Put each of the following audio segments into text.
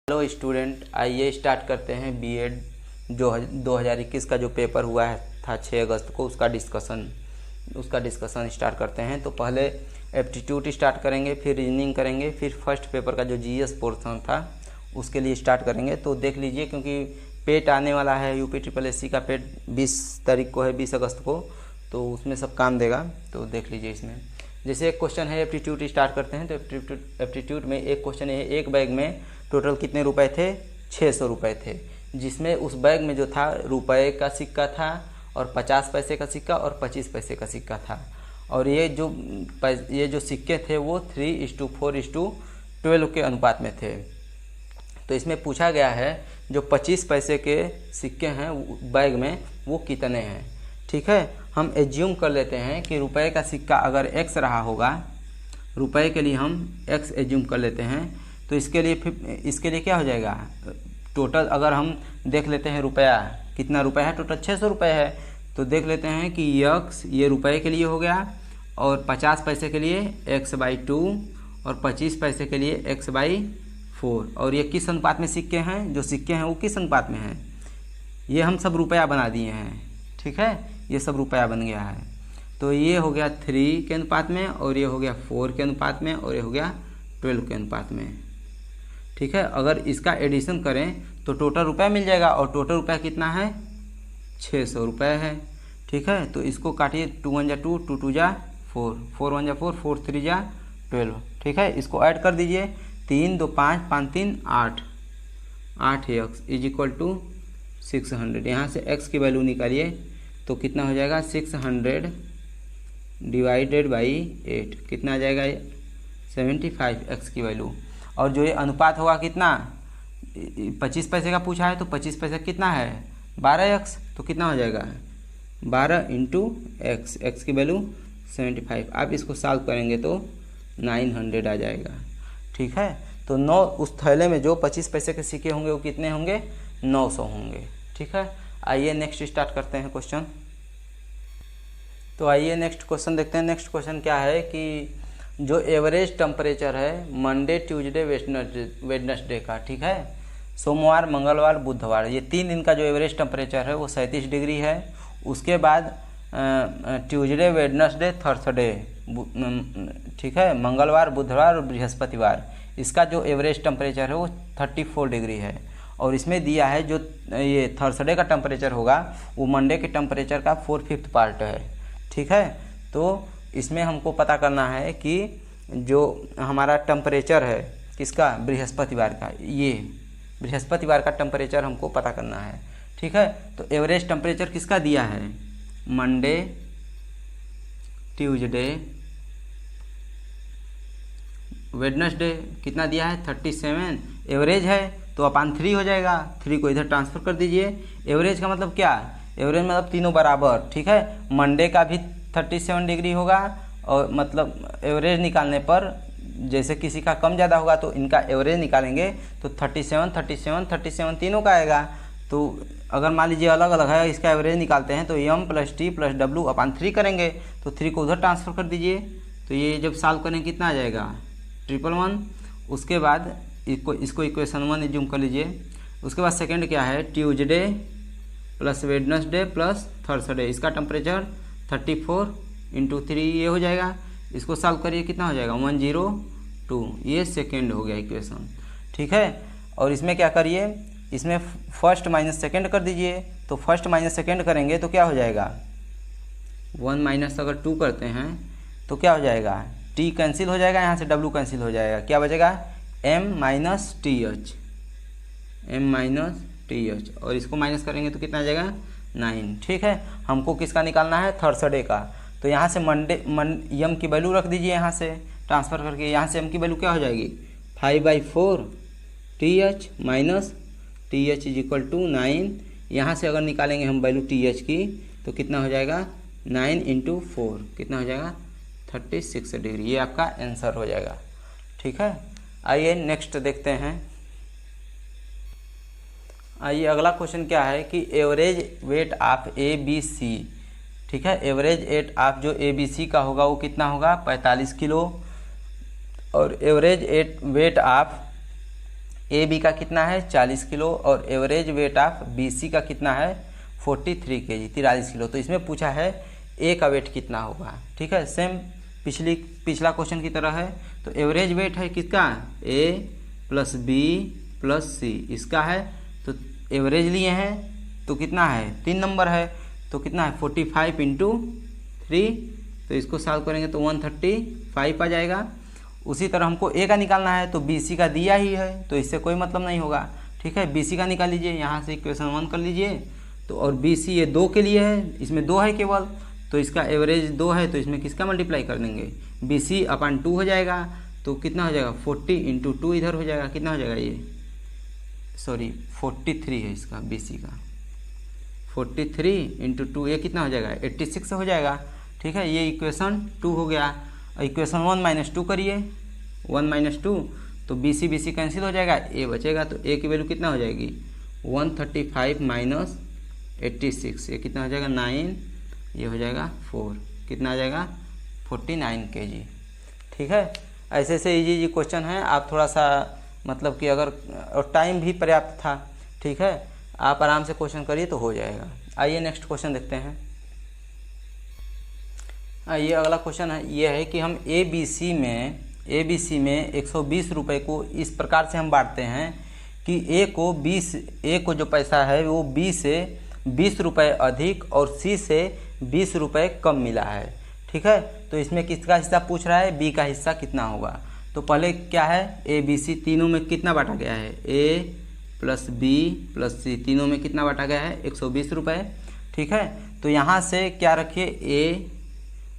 Hello student, आइए start करते हैं बीएड जो 2021 का जो पेपर हुआ है था 6 अगस्त को, उसका डिस्कशन स्टार्ट करते हैं। तो पहले एप्टीट्यूड स्टार्ट करेंगे, फिर रीजनिंग करेंगे, फिर फर्स्ट पेपर का जो जीएस पोर्शन था उसके लिए स्टार्ट करेंगे। तो देख लीजिए, क्योंकि पेट आने वाला है, यूपी ट्रिपल एससी का पेट 20 तारीख को है, 20 अगस्त को, तो उसमें सब काम देगा। तो देख लीजिए, इसमें जैसे एक क्वेश्चन है, एप्टीट्यूड स्टार्ट करते हैं। तो एप्टीट्यूड में एक क्वेश्चन है, एक बैग में टोटल कितने रुपए थे? 600 रुपये थे, जिसमें उस बैग में जो था रुपए का सिक्का था और 50 पैसे का सिक्का और 25 पैसे का सिक्का था। और ये जो सिक्के थे वो 3:4:12 के अनुपात में थे। तो इसमें पूछा गया है जो 25 पैसे के सिक्के हैं बैग में वो कितने हैं। ठीक है, हम एज्यूम कर लेते हैं कि रुपए का सिक्का अगर x रहा होगा, रुपए के लिए हम x एज्यूम कर लेते हैं। तो इसके लिए क्या हो जाएगा? टोटल अगर हम देख लेते हैं रुपया कितना रुपया है, टोटल 600 रुपये है। तो देख लेते हैं कि x ये रुपये के लिए हो गया और 50 पैसे के लिए x/2 और 25 पैसे के लिए x/4। और ये किस अनुपात में सिक्के हैं? जो सिक्के हैं वो किस अनुपात में हैं? ये हम सब रुपया बना दिए हैं। ठीक है, ये सब रुपया बन गया है। तो ये हो गया 3 के अनुपात में, और ये हो गया 4 के अनुपात में, और ये हो गया 12 के अनुपात में। ठीक है, अगर इसका एडिशन करें तो टोटल रुपया मिल जाएगा, और टोटल रुपया कितना है? 600 रुपये है। ठीक है, तो इसको काटिए, 2 1 जा 2, 2 2 जा 4, 4 1 जा 4, 4 3 जा 12। ठीक है, इसको ऐड कर दीजिए, 3 2 5 5 3 8, 8x = 600। यहाँ से x की वैल्यू निकालिए तो कितना हो जाएगा? 600 डिवाइडेड बाई 8 कितना आ जाएगा? 75x की वैल्यू। और जो ये अनुपात होगा कितना? 25 पैसे का पूछा है, तो 25 पैसे कितना है? 12x। तो कितना हो जाएगा? 12 × x, x की वैल्यू 75। आप इसको सॉल्व करेंगे तो 900 आ जाएगा। ठीक है, तो 9 उस थैले में जो 25 पैसे के सिक्के होंगे वो कितने होंगे? 900 होंगे। ठीक है, आइए नेक्स्ट स्टार्ट करते हैं क्वेश्चन। तो आइए नेक्स्ट क्वेश्चन देखते हैं। नेक्स्ट क्वेश्चन क्या है कि जो एवरेज टेम्परेचर है मंडे, ट्यूसडे, वेडनेसडे का, ठीक है, सोमवार, मंगलवार, बुधवार, ये 3 दिन का जो एवरेज टेम्परेचर है वो 37 डिग्री है। उसके बाद ट्यूसडे, वेडनेसडे, थर्सडे, ठीक है, मंगलवार, बुधवार और बृहस्पतिवार, इसका जो एवरेज टेम्परेचर है वो 34 डिग्री है। और इसमें दिया है जो ये थर्सडे का टेम्परेचर होगा वो मंडे के टेम्परेचर का 4/5 पार्ट है। ठीक है, तो इसमें हमको पता करना है कि जो हमारा टेम्परेचर है किसका? बृहस्पतिवार का, ये बृहस्पतिवार का टेम्परेचर हमको पता करना है। ठीक है, तो एवरेज टेम्परेचर किसका दिया है? मंडे, ट्यूसडे, वेडनेसडे कितना दिया है? 37। एवरेज है तो अपन 3 हो जाएगा, 3 को इधर ट्रांसफ़र कर दीजिए। एवरेज का मतलब क्या? एवरेज मतलब तीनों बराबर। ठीक है, मंडे का भी 37 डिग्री होगा, और मतलब एवरेज निकालने पर जैसे किसी का कम ज़्यादा होगा तो इनका एवरेज निकालेंगे तो 37 37 37 तीनों का आएगा। तो अगर मान लीजिए अलग अलग है, इसका एवरेज निकालते हैं तो m + t + w/3 करेंगे, तो 3 को उधर ट्रांसफ़र कर दीजिए। तो ये जब सॉल्व करें कितना आ जाएगा? 111। उसके बाद इसको इक्वेशन 1 एज्यूम कर लीजिए। उसके बाद सेकेंड क्या है? ट्यूसडे + वेडनेसडे + थर्सडे, इसका टेम्परेचर 34 × 3 ये हो जाएगा। इसको सॉल्व करिए, कितना हो जाएगा? 102। ये सेकेंड हो गया इक्वेशन। ठीक है, और इसमें क्या करिए, इसमें फर्स्ट माइनस सेकेंड कर दीजिए। तो फर्स्ट माइनस सेकेंड करेंगे तो क्या हो जाएगा? 1 - अगर 2 करते हैं तो क्या हो जाएगा? t कैंसिल हो जाएगा, यहाँ से w कैंसिल हो जाएगा, क्या बचेगा? m - th, m - th, और इसको माइनस करेंगे तो कितना आ जाएगा? 9। ठीक है, हमको किसका निकालना है? थर्सडे का। तो यहाँ से m की वैल्यू रख दीजिए, यहाँ से ट्रांसफ़र करके। यहाँ से m की वैल्यू क्या हो जाएगी? 5/4 th - th = 9। यहाँ से अगर निकालेंगे हम वैल्यू th की तो कितना हो जाएगा? 9 × 4 कितना हो जाएगा? 36 डिग्री। ये आपका आंसर हो जाएगा। ठीक है, आइए नेक्स्ट देखते हैं। आइए अगला क्वेश्चन क्या है कि एवरेज वेट ऑफ ABC। ठीक है, एवरेज वेट ऑफ जो ABC का होगा वो कितना होगा? 45 किलो। और average weight of A B का कितना है 40 किलो और average weight of B C का कितना है 43 kg 43 किलो। तो इसमें पूछा है ए का वेट कितना होगा। ठीक है, सेम पिछला क्वेश्चन की तरह है। तो एवरेज वेट है किसका ए प्लस बी प्लस सी, इसका है। तो एवरेज लिए हैं तो कितना है 3 नंबर है, तो कितना है 45 इंटू 3, तो इसको सॉल्व करेंगे तो 135 आ जाएगा। उसी तरह हमको ए का निकालना है, तो बी सी का दिया ही है तो इससे कोई मतलब नहीं होगा। ठीक है, बी सी का निकाल लीजिए, यहाँ से इक्वेशन 1 कर लीजिए। तो और बी सी ये 2 के लिए है, इसमें 2 है केवल, तो इसका एवरेज 2 है, तो इसमें किसका मल्टीप्लाई कर देंगे बी सी अपन 2 हो जाएगा। तो कितना हो जाएगा 40 इंटू 2 इधर हो जाएगा, कितना हो जाएगा ये सॉरी 43 है इसका बी सी का, 43 इंटू 2 ये कितना हो जाएगा 86 हो जाएगा। ठीक है, ये इक्वेशन 2 हो गया। इक्वेशन 1 माइनस 2 करिए, 1 माइनस 2 तो बी सी कैंसिल हो जाएगा, ए बचेगा। तो ए की वैल्यू कितना हो जाएगी 135 माइनस 86, ये कितना हो जाएगा 9, ये हो जाएगा 4, कितना आ जाएगा 49 kg। ठीक है, ऐसे ऐसे इजी क्वेश्चन हैं। आप थोड़ा सा मतलब कि अगर और टाइम भी पर्याप्त था, ठीक है, आप आराम से क्वेश्चन करिए तो हो जाएगा। आइए नेक्स्ट क्वेश्चन देखते हैं। ये अगला क्वेश्चन है, ये है कि हम ए बी सी में 120 रुपये को इस प्रकार से हम बांटते हैं कि ए को जो पैसा है वो बी से 20 रुपये अधिक और सी से 20 रुपये कम मिला है। ठीक है, तो इसमें किसका हिस्सा पूछ रहा है, बी का हिस्सा कितना होगा। तो पहले क्या है ए बी सी तीनों में कितना बांटा गया है, ए प्लस बी प्लस सी तीनों में कितना बांटा गया है 120 रुपये। ठीक है, तो यहाँ से क्या रखिए ए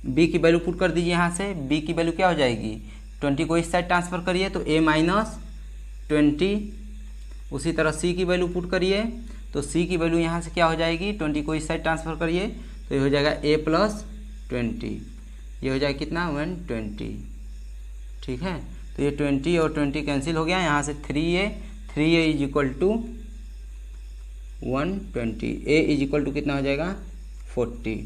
बी की वैल्यू पुट कर दीजिए, यहाँ से बी की वैल्यू क्या हो जाएगी 20 को इस साइड ट्रांसफ़र करिए तो ए माइनस 20। उसी तरह सी की वैल्यू पुट करिए तो सी की वैल्यू यहाँ से क्या हो जाएगी 20 को इस साइड ट्रांसफ़र करिए तो ये हो जाएगा ए प्लस 20, ये हो जाएगा कितना 120। ठीक है, तो ये 20 और 20 कैंसिल हो गया, यहाँ से 3a is equal to 120, a is equal to कितना हो जाएगा 40।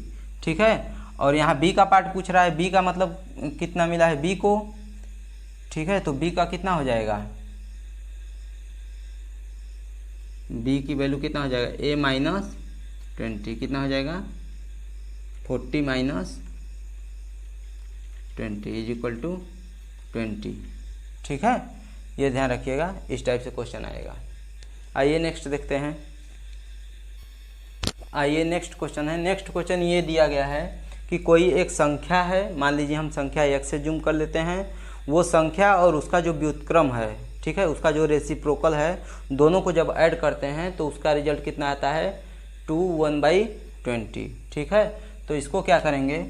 ठीक है, और यहाँ b का पार्ट पूछ रहा है, b का मतलब कितना मिला है b को। ठीक है, तो b का कितना हो जाएगा, b की वैल्यू कितना हो जाएगा a माइनस 20, कितना हो जाएगा 40 माइनस 20 इज इक्वल टू 20। ठीक है, ये ध्यान रखिएगा, इस टाइप से क्वेश्चन आएगा। आइए नेक्स्ट देखते हैं। आइए नेक्स्ट क्वेश्चन है। नेक्स्ट क्वेश्चन ये दिया गया है कि कोई एक संख्या है, मान लीजिए हम संख्या x से जूम कर लेते हैं, वो संख्या और उसका जो व्युत्क्रम है, ठीक है, उसका जो रेसिप्रोकल है, दोनों को जब ऐड करते हैं तो उसका रिजल्ट कितना आता है 2 1/20। ठीक है, तो इसको क्या करेंगे,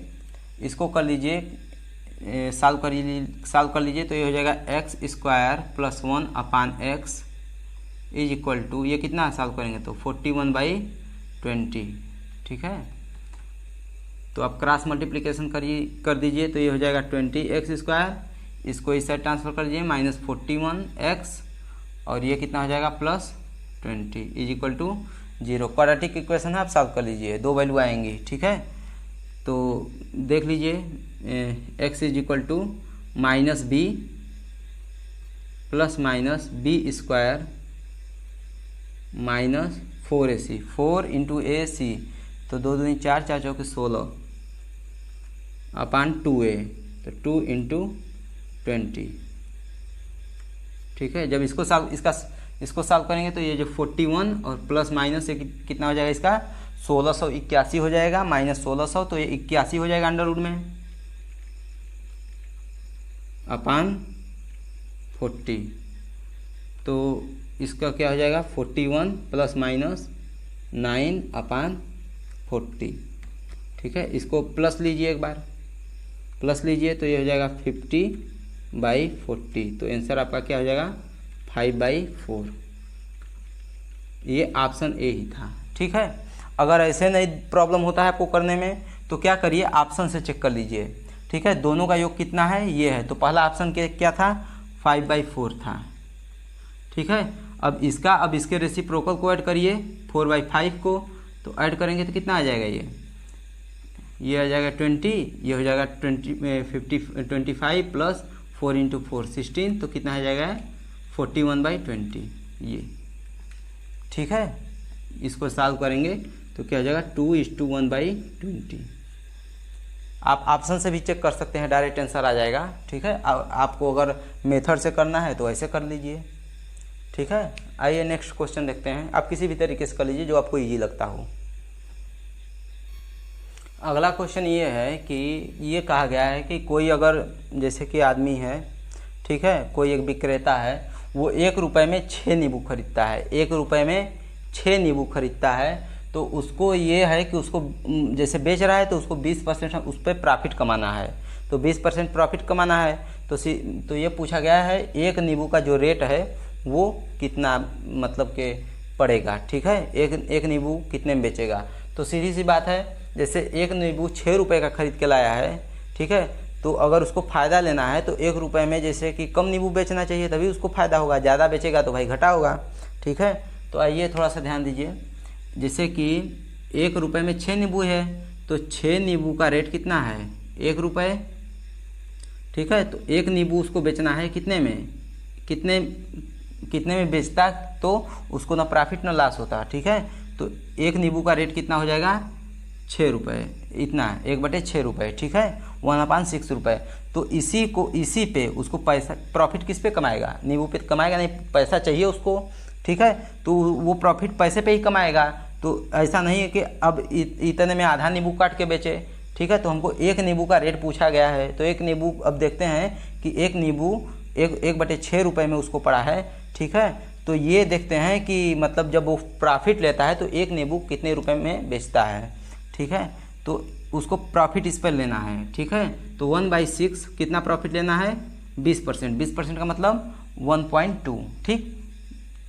इसको कर लीजिए सॉल्व कर लीजिए तो ये हो जाएगा x square plus 1 upon x is equal to, ये कितना सॉल्व करेंगे तो 41/20। ठीक है, तो आप क्रॉस मल्टीप्लिकेशन कर दीजिए तो ये हो जाएगा 20x स्क्वायर, इसको इस साइड ट्रांसफ़र कर दीजिए माइनस 41x और ये कितना हो जाएगा plus 20 is equal to 0। Quadratic equation है, आप सॉल्व कर लीजिए, 2 वैल्यू आएंगी। ठीक है, तो देख लीजिए x is equal to minus b plus minus b square minus 4ac, 4 into a c, तो 2 दूनी 4, 4 चौके 16 अपान 2a, तो 2 इंटू 20। ठीक है, जब इसको सॉल्व करेंगे तो ये जो 41 और प्लस माइनस ये कितना हो जाएगा इसका 1681 हो जाएगा, माइनस 1600 तो ये 81 हो जाएगा अंडर रूट में अपान 40, तो इसका क्या हो जाएगा 41 प्लस माइनस 9 अपान 40। ठीक है, इसको प्लस लीजिए, एक बार प्लस लीजिए तो ये हो जाएगा 50/40, तो आंसर आपका क्या हो जाएगा 5/4। ये ऑप्शन ए ही था। ठीक है, अगर ऐसे नहीं प्रॉब्लम होता है आपको करने में तो क्या करिए ऑप्शन से चेक कर लीजिए। ठीक है, दोनों का योग कितना है ये है, तो पहला ऑप्शन क्या था 5/4 था। ठीक है, अब इसके रेसिप्रोकल को ऐड करिए 4/5 को, तो ऐड करेंगे तो कितना आ जाएगा ये आ जाएगा 20, ये हो जाएगा 25 प्लस 4 इंटू 4 16, तो कितना आ जाएगा 41/20 ये, ठीक है। इसको सॉल्व करेंगे तो क्या हो जाएगा 2:1/20। आप ऑप्शन से भी चेक कर सकते हैं, डायरेक्ट आंसर आ जाएगा, ठीक है। आपको अगर मेथड से करना है तो ऐसे कर लीजिए, ठीक है। आइए नेक्स्ट क्वेश्चन देखते हैं। आप किसी भी तरीके से कर लीजिए जो आपको इजी लगता हो। अगला क्वेश्चन ये है कि ये कहा गया है कि कोई अगर जैसे कि आदमी है, ठीक है, कोई एक विक्रेता है, वो 1 रुपये में 6 नींबू खरीदता है, 1 रुपये में 6 नींबू खरीदता है। तो उसको ये है कि उसको जैसे बेच रहा है तो उसको 20% उस पर प्रॉफिट कमाना है। तो 20% प्रॉफिट कमाना है तो ये पूछा गया है एक नींबू का जो रेट है वो कितना मतलब के पड़ेगा, ठीक है। एक नींबू कितने में बेचेगा। तो सीधी सी बात है, जैसे एक नींबू 6 रुपये का खरीद के लाया है, ठीक है। तो अगर उसको फ़ायदा लेना है तो 1 रुपये में जैसे कि कम नींबू बेचना चाहिए, तभी उसको फ़ायदा होगा। ज़्यादा बेचेगा तो भाई घाटा होगा, ठीक है। तो आइए थोड़ा सा ध्यान दीजिए, जैसे कि 1 रुपये में 6 नींबू है तो 6 नींबू का रेट कितना है, 1 रुपये, ठीक है। तो एक नींबू उसको बेचना है कितने में, कितने में बेचता तो उसको ना प्रॉफिट ना लॉस होता, ठीक है। तो एक नींबू का रेट कितना हो जाएगा 6 रुपये, इतना 1/6 रुपये, ठीक है, 1/6 रुपये। तो इसी पे उसको पैसा प्रॉफिट किस पे कमाएगा, नींबू पे कमाएगा नहीं, पैसा चाहिए उसको, ठीक है। तो वो प्रॉफिट पैसे पे ही कमाएगा। तो ऐसा नहीं है कि अब इतने में आधा नींबू काट के बेचे, ठीक है। तो हमको एक नींबू का रेट पूछा गया है, तो एक नींबू अब देखते हैं कि एक नींबू 1/6 रुपये में उसको पड़ा है, ठीक है। तो ये देखते हैं कि मतलब जब वो प्रॉफिट लेता है तो एक नींबू कितने रुपए में बेचता है, ठीक है। तो उसको प्रॉफिट इस पर लेना है, ठीक है। तो 1/6 कितना प्रॉफिट लेना है, 20%, 20% का मतलब 1.2, ठीक।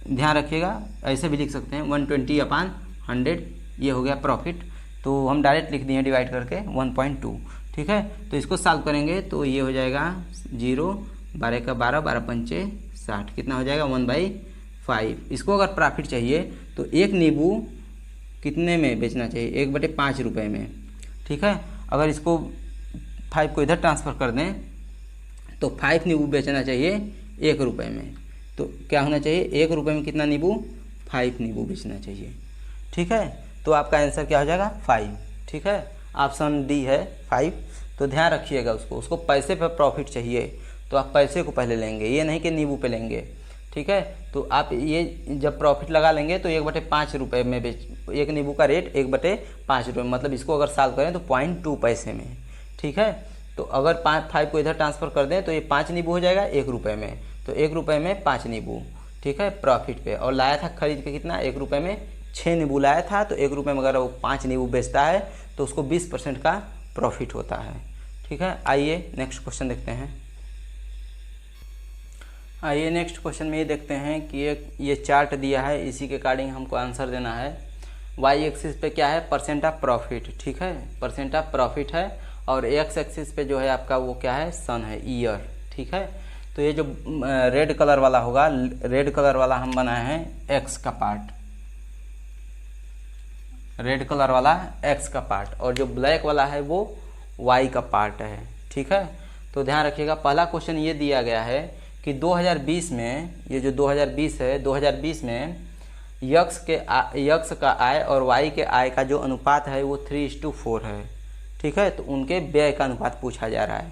ध्यान रखिएगा, ऐसे भी लिख सकते हैं 120/100, ये हो गया प्रॉफिट। तो हम डायरेक्ट लिख दिए डिवाइड करके 1.2, ठीक है। तो इसको सॉल्व करेंगे तो ये हो जाएगा 0, 12 का 12, 12×5 60, कितना हो जाएगा 1/5। इसको अगर प्रॉफिट चाहिए तो एक नींबू कितने में बेचना चाहिए, 1/5 रुपये में, ठीक है। अगर इसको 5 को इधर ट्रांसफ़र कर दें तो 5 नींबू बेचना चाहिए 1 रुपये में। तो क्या होना चाहिए, 1 रुपये में कितना नींबू, 5 नींबू बेचना चाहिए, ठीक है। तो आपका आंसर क्या हो जाएगा 5, ठीक है। ऑप्शन डी है 5। तो ध्यान रखिएगा, उसको पैसे पर प्रॉफिट चाहिए तो आप पैसे को पहले लेंगे, ये नहीं कि नींबू पे लेंगे, ठीक है। तो आप ये जब प्रॉफिट लगा लेंगे तो 1/5 रुपये में एक नींबू का रेट 1/5 रुपये, मतलब इसको अगर सॉल्व करें तो 0.2 पैसे में, ठीक है। तो अगर 5 को इधर ट्रांसफ़र कर दें तो ये 5 नींबू हो जाएगा 1 रुपये में। तो 1 रुपये में 5 नींबू, ठीक है, प्रॉफिट पे। और लाया था खरीद के कितना, 1 रुपये में 6 नींबू लाया था। तो 1 रुपये में अगर वो 5 नींबू बेचता है तो उसको 20% का प्रॉफिट होता है, ठीक है। आइए नेक्स्ट क्वेश्चन देखते हैं। आइए नेक्स्ट क्वेश्चन में ये देखते हैं कि ये चार्ट दिया है, इसी के अकॉर्डिंग हमको आंसर देना है। वाई एक्सिस पे क्या है, परसेंट ऑफ प्रॉफिट, ठीक है, परसेंट ऑफ प्रॉफिट है। और एक्स एक्सिस पे जो है आपका वो क्या है, सन है, ईयर, ठीक है। तो ये जो रेड कलर वाला होगा, रेड कलर वाला हम बनाए हैं एक्स का पार्ट, रेड कलर वाला एक्स का पार्ट, और जो ब्लैक वाला है वो वाई का पार्ट है, ठीक है। तो ध्यान रखिएगा, पहला क्वेश्चन ये दिया गया है कि 2020 में, ये जो 2020 है, 2020 में यक्स का आय और वाई के आय का जो अनुपात है वो 3:4 है, ठीक है। तो उनके व्यय का अनुपात पूछा जा रहा है,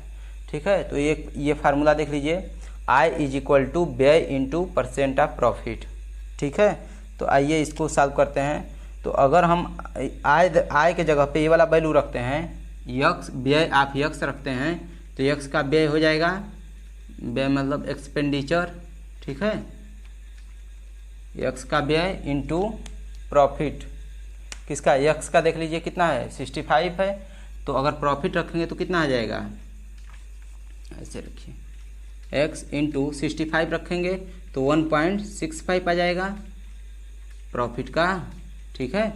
ठीक है। तो ये फार्मूला देख लीजिए, आय = व्यय × परसेंट ऑफ प्रॉफिट, ठीक है। तो आइए इसको सॉल्व करते हैं। तो अगर हम आय के जगह पे ये वाला वैल्यू रखते हैं, यक्स व्यय आप यक्स रखते हैं तो यक्स का व्यय हो जाएगा, व्यय मतलब एक्सपेंडिचर, ठीक है, यक्स का व्यय × प्रॉफिट, किसका, यक्स का देख लीजिए कितना है, 65 है। तो अगर प्रॉफिट रखेंगे तो कितना आ जाएगा, ऐसे रखिए, x × 65 रखेंगे तो 1.65 आ जाएगा प्रॉफिट का, ठीक है।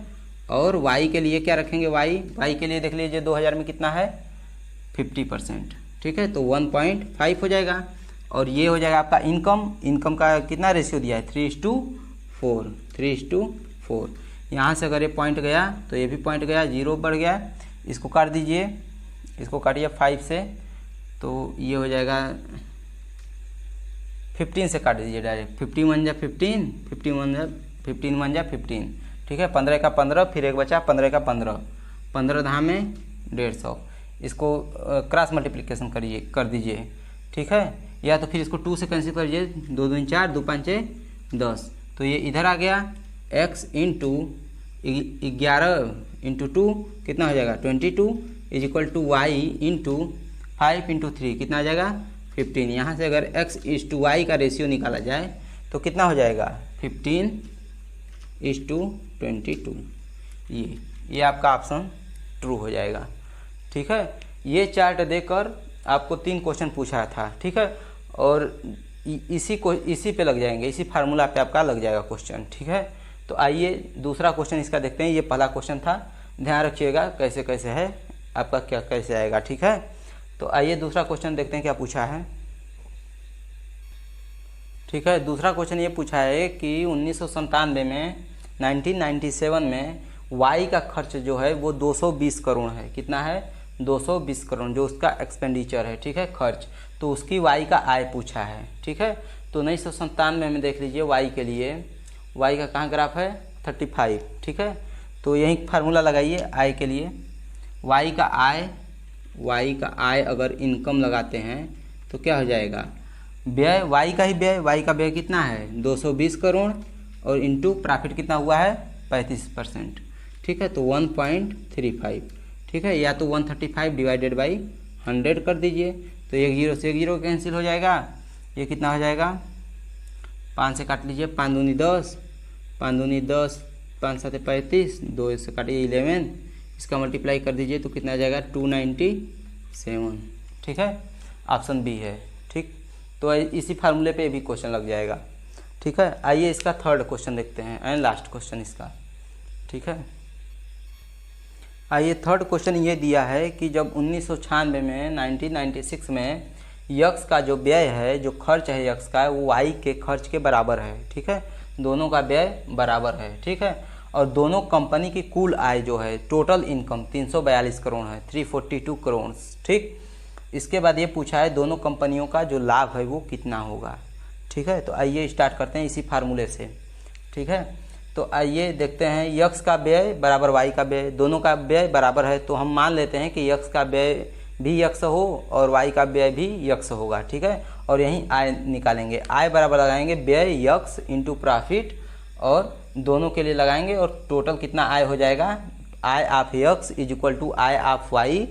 और y के लिए क्या रखेंगे, y के लिए देख लीजिए 2000 में कितना है, 50%, ठीक है। तो 1.5 हो जाएगा। और ये हो जाएगा आपका इनकम का कितना रेशियो दिया है, 3:4, 3:4। यहाँ से अगर ये पॉइंट गया तो ये भी पॉइंट गया, 0 बढ़ गया। इसको काट दीजिए, इसको काटिए 5 से, तो ये हो जाएगा 15 से काट दीजिए डायरेक्ट। 15 1 जा 15, 15 1 जा 15, ठीक है। 15 का 15, फिर एक बचा 15 का 15, 15 धाम में 150। इसको क्रॉस मल्टीप्लिकेशन कर दीजिए, ठीक है। या तो फिर इसको 2 से कैंसिल करिए, 2 दूनी 4, 2 5 10। तो ये इधर आ गया, x इंटू 11 इंटू 2 कितना हो जाएगा 22 is equal to y into 5 into 3 कितना आ जाएगा 15। यहाँ से अगर x इज टू वाई का रेशियो निकाला जाए तो कितना हो जाएगा 15 इज टू 22। ये आपका ऑप्शन ट्रू हो जाएगा, ठीक है। ये चार्ट देकर आपको 3 क्वेश्चन पूछा था, ठीक है। और इसी पे लग जाएंगे, इसी फार्मूला पे आपका लग जाएगा क्वेश्चन, ठीक है। तो आइए दूसरा क्वेश्चन इसका देखते हैं। ये पहला क्वेश्चन था, ध्यान रखिएगा कैसे कैसे है आपका, क्या कैसे आएगा, ठीक है। तो आइए दूसरा क्वेश्चन देखते हैं क्या पूछा है, ठीक है। दूसरा क्वेश्चन ये पूछा है कि 1997 में 1997 में वाई का खर्च जो है वो 220 करोड़ है। कितना है 220 करोड़ जो उसका एक्सपेंडिचर है, ठीक है, खर्च। तो उसकी वाई का आय पूछा है, ठीक है। तो 1997 में देख लीजिए वाई के लिए, वाई का कहाँ ग्राफ है 35, ठीक है। तो यही फार्मूला लगाइए आय के लिए। वाई का आय अगर इनकम लगाते हैं तो क्या हो जाएगा व्यय, वाई का ही व्यय, वाई का व्यय कितना है 220 करोड़ और इंटू प्रॉफिट कितना हुआ है 35%, ठीक है। तो 1.35, ठीक है। या तो 135 डिवाइडेड बाई 100 कर दीजिए, तो एक जीरो से एक जीरो कैंसिल हो जाएगा। ये कितना हो जाएगा 5 से काट लीजिए, 5 दूनी 10, 5 दूनी 10, 5 7 35, 2 से काटिए 11, इसका मल्टीप्लाई कर दीजिए तो कितना आ जाएगा 297, ठीक है। ऑप्शन बी है, ठीक। तो इसी फार्मूले पे भी क्वेश्चन लग जाएगा, ठीक है। आइए इसका थर्ड क्वेश्चन देखते हैं एंड लास्ट क्वेश्चन इसका, ठीक है। आइए थर्ड क्वेश्चन ये दिया है कि जब 1996 में 1996 में यक्स का जो व्यय है, जो खर्च है यक्स का, वो वाई के खर्च के बराबर है, ठीक है। दोनों का व्यय बराबर है, ठीक है। और दोनों कंपनी की कुल आय जो है टोटल इनकम 342 करोड़ है, 342 करोड़, ठीक। इसके बाद ये पूछा है दोनों कंपनियों का जो लाभ है वो कितना होगा, ठीक है। तो आइए स्टार्ट करते हैं इसी फार्मूले से, ठीक है। तो आइए देखते हैं यक्स का व्यय बराबर वाई का व्यय, दोनों का व्यय बराबर है। तो हम मान लेते हैं कि यक्स का व्यय भी यक्स हो और वाई का व्यय भी यक्स होगा, ठीक है। और यहीं आय निकालेंगे, आय बराबर लगाएंगे व्यय यक्स इंटू प्रॉफिट और दोनों के लिए लगाएंगे और टोटल कितना आय हो जाएगा, आय of x is equal to आय ऑफ वाई,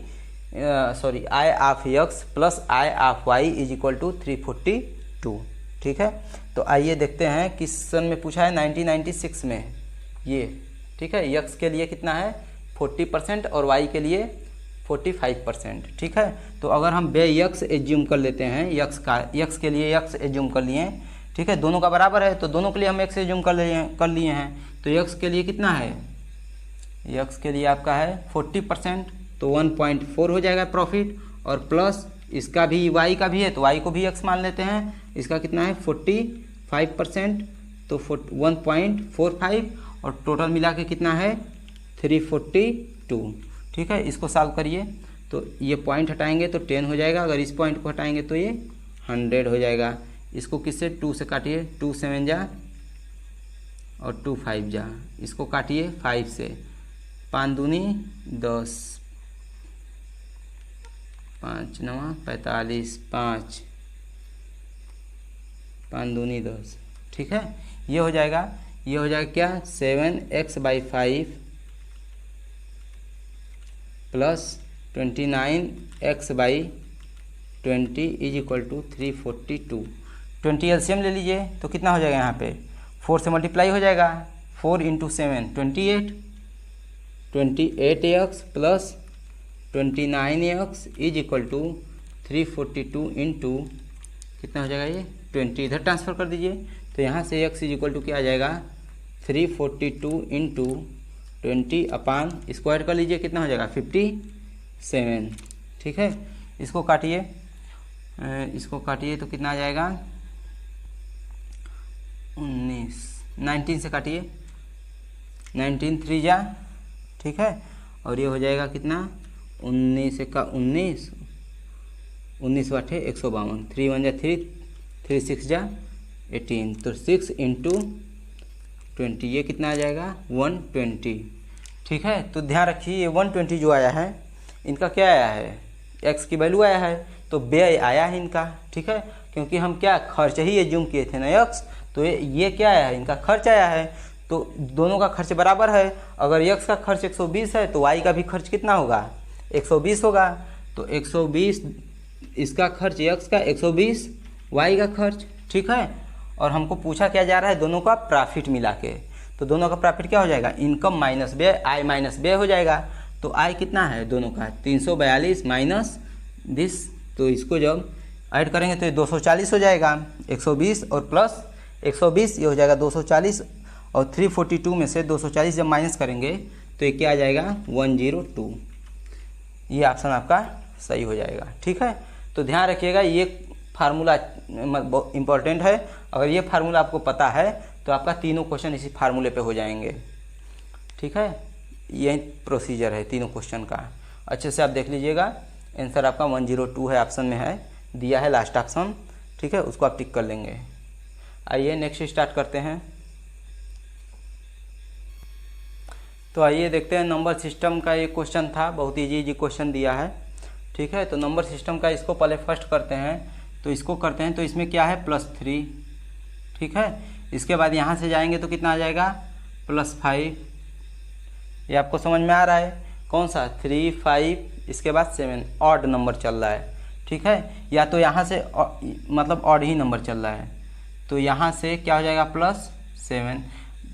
सॉरी आय ऑफ यक्स प्लस आय of y is equal to 342, ठीक है। तो आइए देखते हैं किस सन में पूछा है 1996 में ये, ठीक है। यक्स के लिए कितना है 40% और वाई के लिए 45%, ठीक है। तो अगर हम व्यय यक्स एज्यूम कर लेते हैं, यक्स के लिए यक्स एज्यूम कर लिए, ठीक है। दोनों का बराबर है तो दोनों के लिए हम एक्स एज्यूम कर लिए हैं। तो यक्स के लिए कितना है, यक्स के लिए आपका है 40%, तो 1.4 हो जाएगा प्रॉफिट, और प्लस इसका भी वाई का भी है तो वाई को भी एक्स मान लेते हैं। इसका कितना है 45%, तो 1.45 और टोटल मिला के कितना है 342, ठीक है। इसको सॉल्व करिए तो ये पॉइंट हटाएंगे तो 10 हो जाएगा, अगर इस पॉइंट को हटाएंगे तो ये 100 हो जाएगा। इसको किससे 2 से काटिए, 2 7 जा और 2 5 जा, इसको काटिए 5 से, 5 दूनी 10, 5 9 45, 5 दूनी 10, ठीक है। ये हो जाएगा क्या 7x/5 plus 29x/20 is equal to 342। 20 LCM ले लीजिए तो कितना हो जाएगा, यहाँ पे 4 से मल्टीप्लाई हो जाएगा, 4 into 7 28x plus 29x is equal to 342 into कितना हो जाएगा ये 20, इधर ट्रांसफ़र कर दीजिए। तो यहाँ से x इज इक्वल टू क्या आ जाएगा 342 इंटू 20 अपान स्क्वायर कर लीजिए, कितना हो जाएगा 57, ठीक है। इसको काटिए तो कितना आ जाएगा 19 से काटिए, 19 3 जा, ठीक है। और ये हो जाएगा कितना 19 का 19 19 8 152, 3 1 जा 3 3 6 जा 18, तो 6 इंटू 20 ये कितना आ जाएगा 120। ठीक है, तो ध्यान रखिए ये 120 जो आया है इनका क्या आया है, x की वैल्यू आया है, तो व्यय आया है इनका। ठीक है, क्योंकि हम क्या खर्च ही एज्यूम किए थे ना x, तो ये क्या आया है, इनका खर्च आया है। तो दोनों का खर्च बराबर है। अगर x का खर्च 120 है तो y का भी खर्च कितना होगा 120 होगा। तो 120 इसका खर्च x का, 120 y का खर्च। ठीक है, और हमको पूछा क्या जा रहा है, दोनों का प्रॉफिट मिला के। तो दोनों का प्रॉफिट क्या हो जाएगा, इनकम माइनस व्यय, आय माइनस व्यय हो जाएगा। तो आय कितना है दोनों का 342 माइनस दिस, तो इसको जब ऐड करेंगे तो ये 240 हो जाएगा। 120 और प्लस 120 ये हो जाएगा 240, और 342 में से 240 जब माइनस करेंगे तो ये क्या आ जाएगा 102। ये ऑप्शन आपका सही हो जाएगा। ठीक है, तो ध्यान रखिएगा ये फार्मूला इम्पोर्टेंट है। अगर ये फार्मूला आपको पता है तो आपका तीनों क्वेश्चन इसी फार्मूले पे हो जाएंगे। ठीक है, यही प्रोसीजर है तीनों क्वेश्चन का। अच्छे से आप देख लीजिएगा, आंसर आपका 102 है, ऑप्शन में है दिया है लास्ट ऑप्शन। ठीक है, उसको आप टिक कर लेंगे। आइए नेक्स्ट स्टार्ट करते हैं। तो आइए देखते हैं नंबर सिस्टम का एक क्वेश्चन था, बहुत इजी क्वेश्चन दिया है। ठीक है, तो नंबर सिस्टम का इसको पहले फर्स्ट करते हैं। तो इसको करते हैं, तो इसमें क्या है +3। ठीक है, इसके बाद यहाँ से जाएंगे तो कितना आ जाएगा +5। ये आपको समझ में आ रहा है, कौन सा 3 5, इसके बाद 7 ऑड नंबर चल रहा है। ठीक है, या तो यहाँ से मतलब ऑड ही नंबर चल रहा है, तो यहाँ से क्या हो जाएगा +7।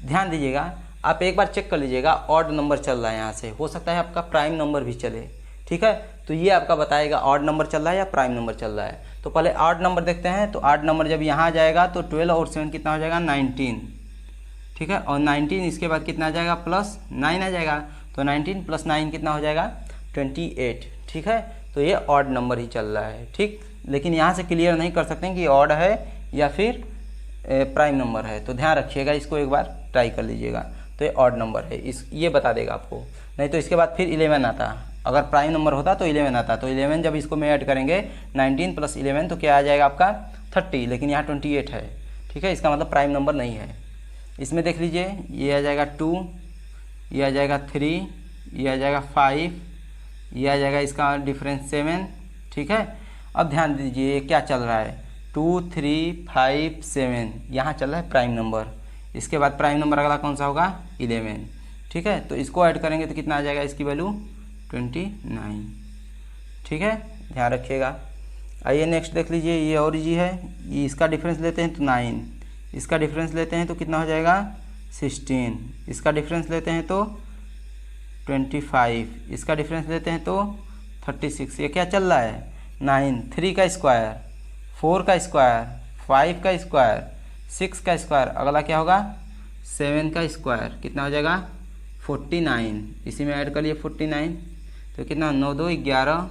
ध्यान दीजिएगा, आप एक बार चेक कर लीजिएगा, ऑड नंबर चल रहा है यहाँ से, हो सकता है आपका प्राइम नंबर भी चले। ठीक है, तो ये आपका बताएगा ऑड नंबर चल रहा है या प्राइम नंबर चल रहा है। तो पहले ऑड नंबर देखते हैं। तो ऑड नंबर जब यहाँ आ जाएगा तो 12 और 7 कितना हो जाएगा 19। ठीक है, और 19 इसके बाद कितना आ जाएगा +9 आ जाएगा। तो 19 + 9 कितना हो जाएगा 28। ठीक है, तो ये ऑड नंबर ही चल रहा है। ठीक, लेकिन यहाँ से क्लियर नहीं कर सकते हैं कि ऑड है या फिर प्राइम नंबर है। तो ध्यान रखिएगा, इसको एक बार ट्राई कर लीजिएगा। तो ये ऑड नंबर है, ये बता देगा आपको। नहीं तो इसके बाद फिर 11 आता, अगर प्राइम नंबर होता तो 11 आता। तो 11 जब इसको में ऐड करेंगे 19 + 11 तो क्या आ जाएगा आपका 30, लेकिन यहाँ 28 है। ठीक है, इसका मतलब प्राइम नंबर नहीं है। इसमें देख लीजिए, ये आ जाएगा 2, ये आ जाएगा 3, ये आ जाएगा 5, ये आ जाएगा इसका डिफरेंस 7। ठीक है, अब ध्यान दीजिए क्या चल रहा है 2 3 5 7, यहाँ चल रहा है प्राइम नंबर। इसके बाद प्राइम नंबर अगला कौन सा होगा 11। ठीक है, तो इसको ऐड करेंगे तो कितना आ जाएगा, इसकी वैल्यू 29। ठीक है, ध्यान रखिएगा। आइए नेक्स्ट देख लीजिए, ये और इजी है। ये इसका डिफरेंस लेते हैं तो 9, इसका डिफरेंस लेते हैं तो कितना हो जाएगा 16, इसका डिफरेंस लेते हैं तो 25, इसका डिफरेंस लेते हैं तो 36। ये क्या चल रहा है 9, 3 का स्क्वायर, 4 का स्क्वायर, 5 का स्क्वायर, 6 का स्क्वायर, अगला क्या होगा 7 का स्क्वायर, कितना हो जाएगा 49। इसी में ऐड कर लिए 49, तो कितना 9 2 11।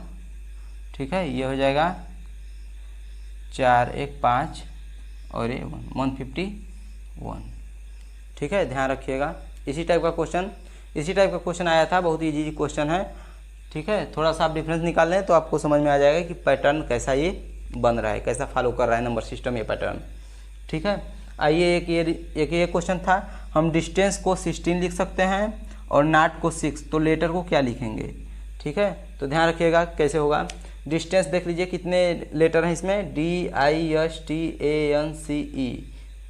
ठीक है, ये हो जाएगा 4 1 5 और ये 151। ठीक है, ध्यान रखिएगा। इसी टाइप का क्वेश्चन आया था, बहुत इजी क्वेश्चन है। ठीक है, थोड़ा सा आप डिफरेंस निकाल लें तो आपको समझ में आ जाएगा कि पैटर्न कैसा ये बन रहा है, कैसा फॉलो कर रहा है नंबर सिस्टम ये पैटर्न। ठीक है, आइए एक ये क्वेश्चन था, हम डिस्टेंस को 16 लिख सकते हैं और नॉट को 6, तो लेटर को क्या लिखेंगे। ठीक है, तो ध्यान रखिएगा कैसे होगा। डिस्टेंस देख लीजिए कितने लेटर हैं इसमें, DISTANCE,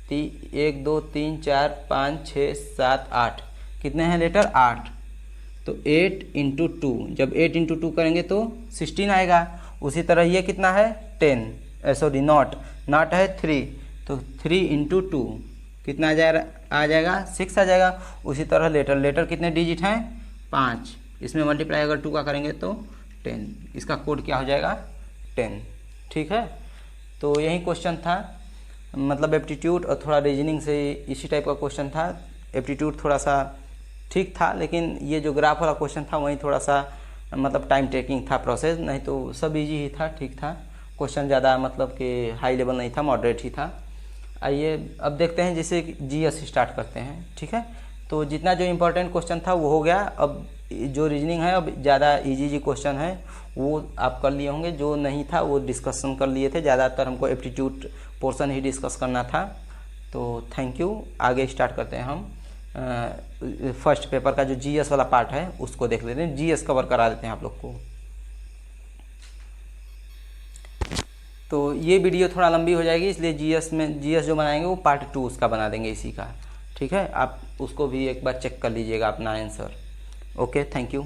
1 2 3 4 5 6 7 8, कितने हैं लेटर 8। तो 8 × 2, जब 8 × 2 करेंगे तो 16 आएगा। उसी तरह ये कितना है 10, सॉरी नॉट है 3, तो 3 × 2 कितना आ जाएगा 6 आ जाएगा। उसी तरह लेटर कितने डिजिट हैं 5, इसमें मल्टीप्लाई अगर 2 का करेंगे तो 10, इसका कोड क्या हो जाएगा 10। ठीक है, तो यही क्वेश्चन था, मतलब एप्टीट्यूड और थोड़ा रीजनिंग से इसी टाइप का क्वेश्चन था। एप्टीट्यूड थोड़ा सा ठीक था, लेकिन ये जो ग्राफ वाला क्वेश्चन था वही थोड़ा सा मतलब टाइम टेकिंग था प्रोसेस, नहीं तो सब इजी ही था, ठीक था। क्वेश्चन ज़्यादा मतलब कि हाई लेवल नहीं था, मॉडरेट ही था। आइए अब देखते हैं जैसे GS स्टार्ट करते हैं। ठीक है, तो जितना जो इम्पोर्टेंट क्वेश्चन था वो हो गया। अब जो रीजनिंग है अब ज़्यादा इजी क्वेश्चन है वो आप कर लिए होंगे, जो नहीं था वो डिस्कशन कर लिए थे। ज़्यादातर हमको एप्टीट्यूड पोर्शन ही डिस्कस करना था। तो थैंक यू। आगे स्टार्ट करते हैं हम। फर्स्ट पेपर का जो जीएस वाला पार्ट है उसको देख लेते हैं। जीएस कवर करा देते हैं आप लोग को। तो ये वीडियो थोड़ा लंबी हो जाएगी, इसलिए जीएस जो बनाएंगे वो पार्ट 2 उसका बना देंगे इसी का। ठीक है, आप उसको भी एक बार चेक कर लीजिएगा अपना आंसर। Okay, thank you.